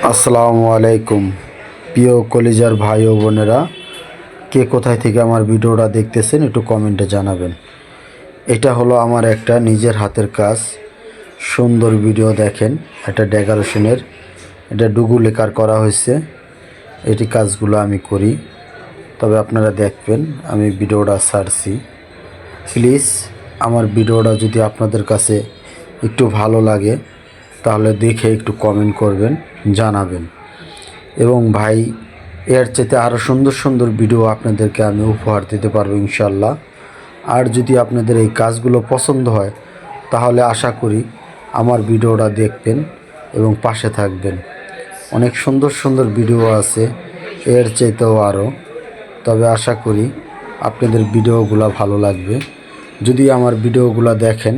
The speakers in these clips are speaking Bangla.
আসসালামু আলাইকুম প্রিয় কলিজার ভাই ও বোনেরা, কে কোথায় থেকে আমার ভিডিওটা দেখতেছেন একটু কমেন্টে জানাবেন। এটা হলো আমার একটা নিজের হাতের কাজ, সুন্দর ভিডিও দেখেন, একটা ডেকোরেশনের, এটা ডুগু লেকার করা হয়েছে। এটি কাজগুলো আমি করি, তবে আপনারা দেখবেন আমি ভিডিওটা ছাড়ছি। প্লিজ আমার ভিডিওটা যদি আপনাদের কাছে একটু ভালো লাগে তাহলে দেখে একটু কমেন্ট করবেন, জানাবেন। এবং ভাই, এর চেয়ে আরও সুন্দর সুন্দর ভিডিও আপনাদেরকে আমি উপহার দিতে পারবো ইনশাল্লাহ। আর যদি আপনাদের এই কাজগুলো পছন্দ হয় তাহলে আশা করি আমার ভিডিওটা দেখবেন এবং পাশে থাকবেন। অনেক সুন্দর সুন্দর ভিডিও আছে এর চাইতেও আরও, তবে আশা করি আপনাদের ভিডিওগুলো ভালো লাগবে যদি আমার ভিডিওগুলো দেখেন।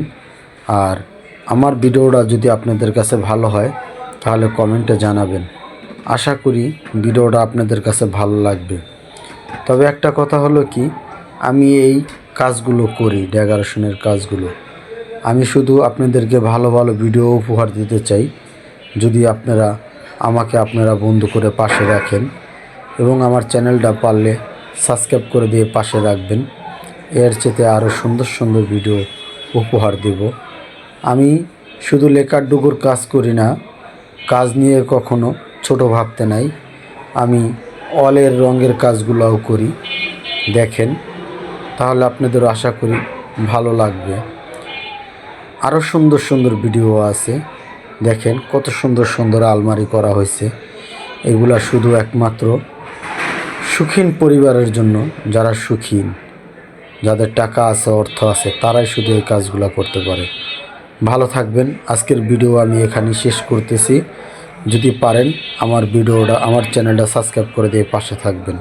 আর আমার ভিডিওটা যদি আপনাদের কাছে ভালো হয় তাহলে কমেন্টে জানাবেন। আশা করি ভিডিওটা আপনাদের কাছে ভালো লাগবে। তবে একটা কথা হলো কি, আমি এই কাজগুলো করি, ডেকোরেশনের কাজগুলো, আমি শুধু আপনাদেরকে ভালো ভালো ভিডিও উপহার দিতে চাই। যদি আপনারা বন্ধু করে পাশে রাখেন এবং আমার চ্যানেলটা পারলে সাবস্ক্রাইব করে দিয়ে পাশে রাখবেন। এর চেয়ে আরও সুন্দর সুন্দর ভিডিও উপহার দেব। আমি শুধু লেকার ডুগুর কাজ করি না, কাজ নিয়ে কখনো ছোট ভাবতে নাই। আমি অলের রঙের কাজগুলোও করি, দেখেন, তাহলে আপনাদেরও আশা করি ভালো লাগবে। আরও সুন্দর সুন্দর ভিডিও আছে, দেখেন কত সুন্দর সুন্দর আলমারি করা হয়েছে। এগুলা শুধু একমাত্র সুখীন পরিবারের জন্য, যারা সুখীন, যাদের টাকা আছে, অর্থ আছে, তারাই শুধু এই কাজগুলো করতে পারে। ভালো থাকবেন। আজকের ভিডিও আমি এখানে শেষ করতেছি। যদি পারেন আমার চ্যানেলটা সাবস্ক্রাইব করে দিয়ে পাশে থাকবেন।